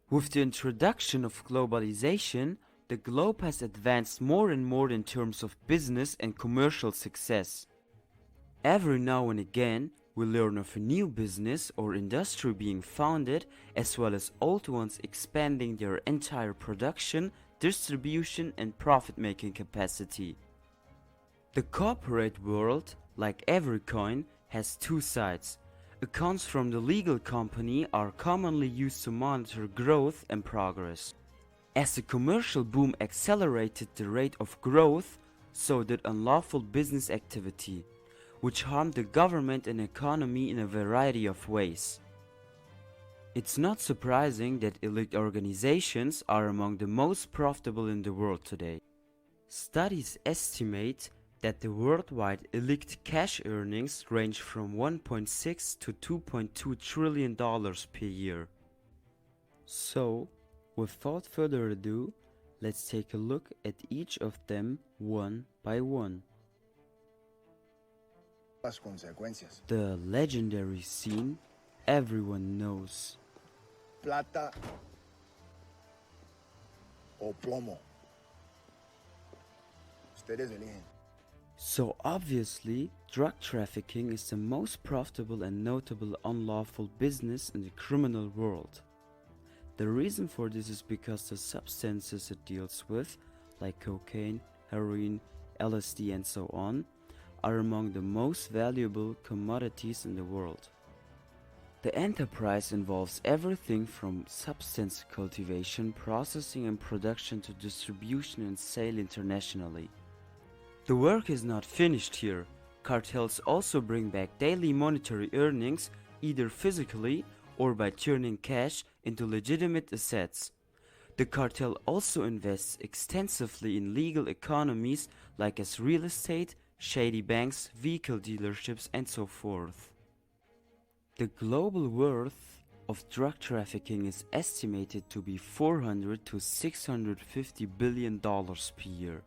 With the introduction of globalization, the globe has advanced more and more in terms of business and commercial success. Every now and again, we learn of a new business or industry being founded, as well as old ones expanding their entire production, distribution, and profit-making capacity. The corporate world, like every coin, has two sides. Accounts from the legal company are commonly used to monitor growth and progress. As the commercial boom accelerated the rate of growth, so did unlawful business activity, which harmed the government and economy in a variety of ways. It's not surprising that elite organizations are among the most profitable in the world today. Studies estimate that the worldwide elite cash earnings range from $1.6 to $2.2 trillion per year. So, without further ado, let's take a look at each of them one by one. Las consecuencias. The legendary scene everyone knows. Plata o plomo. Ustedes eligen. So obviously, drug trafficking is the most profitable and notable unlawful business in the criminal world. The reason for this is because the substances it deals with, like cocaine, heroin, LSD and so on, are among the most valuable commodities in the world. The enterprise involves everything from substance cultivation, processing and production to distribution and sale internationally. The work is not finished here. Cartels also bring back daily monetary earnings, either physically or by turning cash into legitimate assets. The cartel also invests extensively in legal economies like as real estate, shady banks, vehicle dealerships and so forth. The global worth of drug trafficking is estimated to be $400 to $650 billion per year,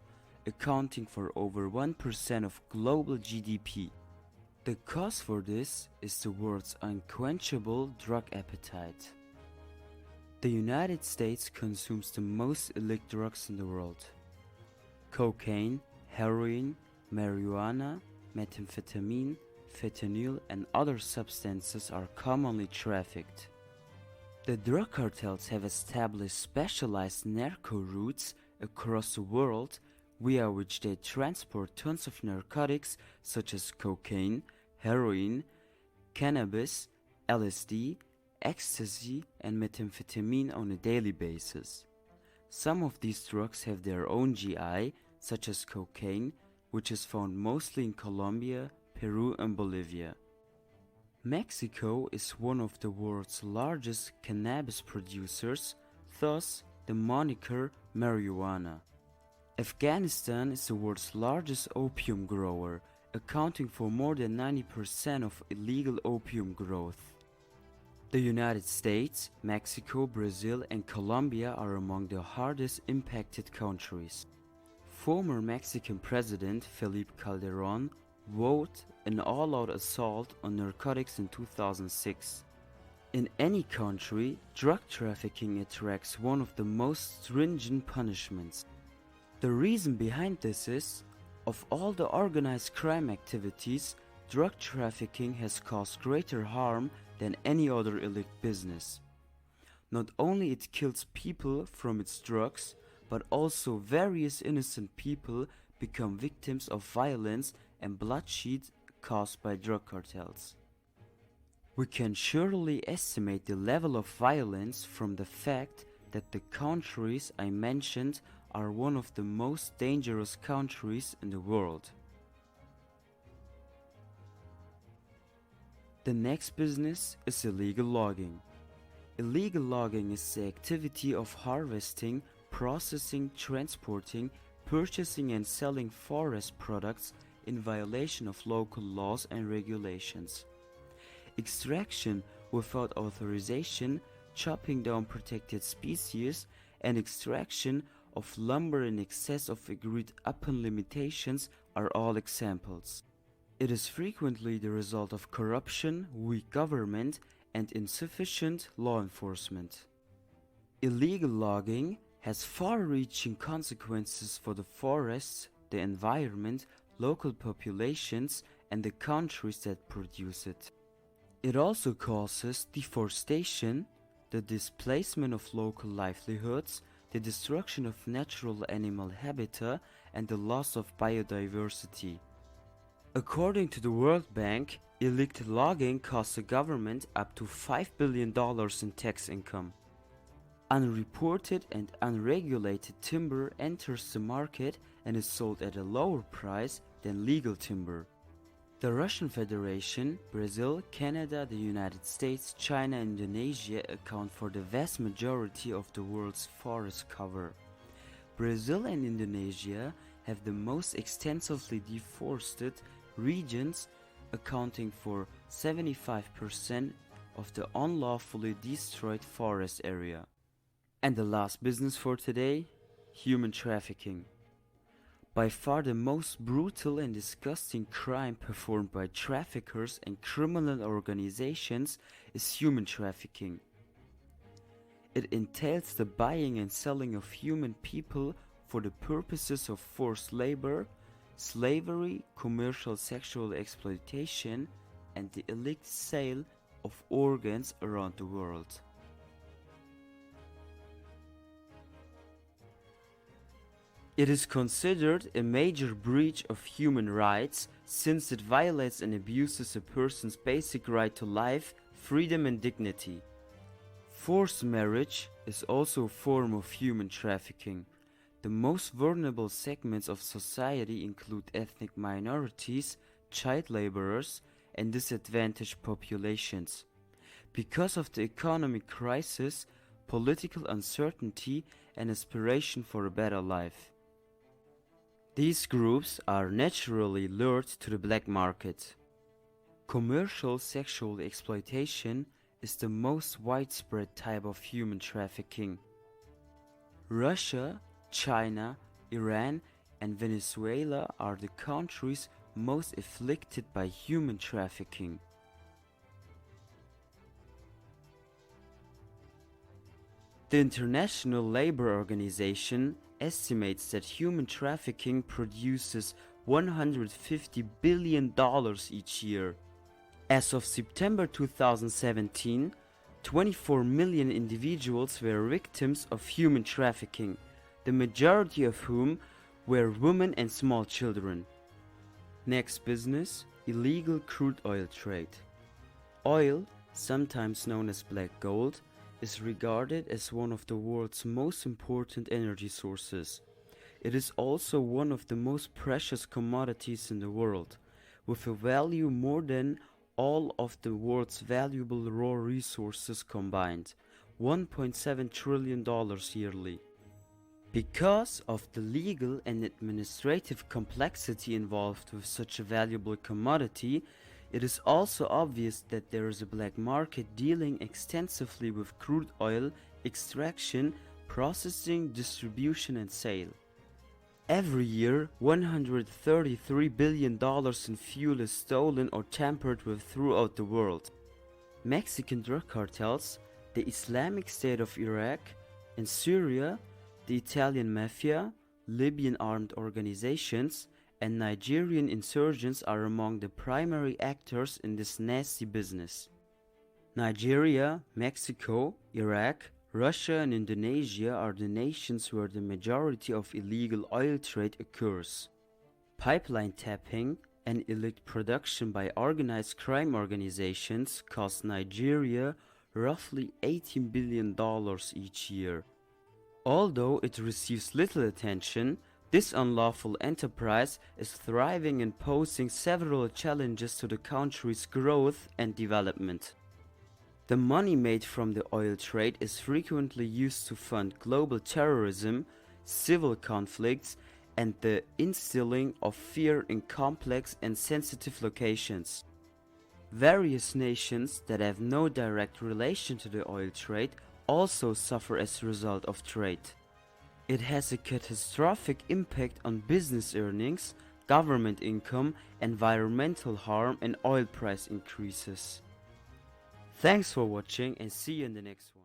accounting for over 1% of global GDP. The cause for this is the world's unquenchable drug appetite. The United States consumes the most illicit drugs in the world. Cocaine, heroin, marijuana, methamphetamine, fentanyl and other substances are commonly trafficked. The drug cartels have established specialized narco routes across the world via which they transport tons of narcotics such as cocaine, heroin, cannabis, LSD, ecstasy and methamphetamine on a daily basis. Some of these drugs have their own GI, such as cocaine, which is found mostly in Colombia, Peru and Bolivia. Mexico is one of the world's largest cannabis producers, thus the moniker marijuana. Afghanistan is the world's largest opium grower, accounting for more than 90% of illegal opium growth. The United States, Mexico, Brazil and Colombia are among the hardest impacted countries. Former Mexican President Felipe Calderón vowed an all-out assault on narcotics in 2006. In any country, drug trafficking attracts one of the most stringent punishments. The reason behind this is, of all the organized crime activities, drug trafficking has caused greater harm than any other illicit business. Not only it kills people from its drugs, but also various innocent people become victims of violence and bloodshed caused by drug cartels. We can surely estimate the level of violence from the fact that the countries I mentioned are one of the most dangerous countries in the world. The next business is illegal logging. Illegal logging is the activity of harvesting, processing, transporting, purchasing and selling forest products in violation of local laws and regulations. Extraction without authorization, chopping down protected species, and extraction of lumber in excess of agreed upon limitations are all examples. It is frequently the result of corruption, weak government, and insufficient law enforcement. Illegal logging has far-reaching consequences for the forests, the environment, local populations, and the countries that produce it. It also causes deforestation, the displacement of local livelihoods, the destruction of natural animal habitat, and the loss of biodiversity. According to the World Bank, illegal logging costs the government up to $5 billion in tax income. Unreported and unregulated timber enters the market and is sold at a lower price than legal timber. The Russian Federation, Brazil, Canada, the United States, China and Indonesia account for the vast majority of the world's forest cover. Brazil and Indonesia have the most extensively deforested regions, accounting for 75% of the unlawfully destroyed forest area. And the last business for today, human trafficking. By far the most brutal and disgusting crime performed by traffickers and criminal organizations is human trafficking. It entails the buying and selling of human people for the purposes of forced labor, slavery, commercial sexual exploitation, and the illicit sale of organs around the world. It is considered a major breach of human rights since it violates and abuses a person's basic right to life, freedom and dignity. Forced marriage is also a form of human trafficking. The most vulnerable segments of society include ethnic minorities, child laborers, and disadvantaged populations. Because of the economic crisis, political uncertainty, and aspiration for a better life, these groups are naturally lured to the black market. Commercial sexual exploitation is the most widespread type of human trafficking. Russia, China, Iran, and Venezuela are the countries most afflicted by human trafficking. The International Labour Organization estimates that human trafficking produces $150 billion each year. As of September 2017, 24 million individuals were victims of human trafficking, the majority of whom were women and small children. Next business, illegal crude oil trade. Oil, sometimes known as black gold, is regarded as one of the world's most important energy sources. It is also one of the most precious commodities in the world, with a value more than all of the world's valuable raw resources combined, $1.7 trillion yearly. Because of the legal and administrative complexity involved with such a valuable commodity, it is also obvious that there is a black market dealing extensively with crude oil extraction, processing, distribution and sale. Every year, $133 billion in fuel is stolen or tampered with throughout the world. Mexican drug cartels, the Islamic State of Iraq and Syria, the Italian mafia, Libyan armed organizations, and Nigerian insurgents are among the primary actors in this nasty business. Nigeria, Mexico, Iraq, Russia and Indonesia are the nations where the majority of illegal oil trade occurs. Pipeline tapping and illicit production by organized crime organizations cost Nigeria roughly $18 billion each year. Although it receives little attention, this unlawful enterprise is thriving and posing several challenges to the country's growth and development. The money made from the oil trade is frequently used to fund global terrorism, civil conflicts, and the instilling of fear in complex and sensitive locations. Various nations that have no direct relation to the oil trade also suffer as a result of trade. It has a catastrophic impact on business earnings, government income, environmental harm, and oil price increases. Thanks for watching and see you in the next one.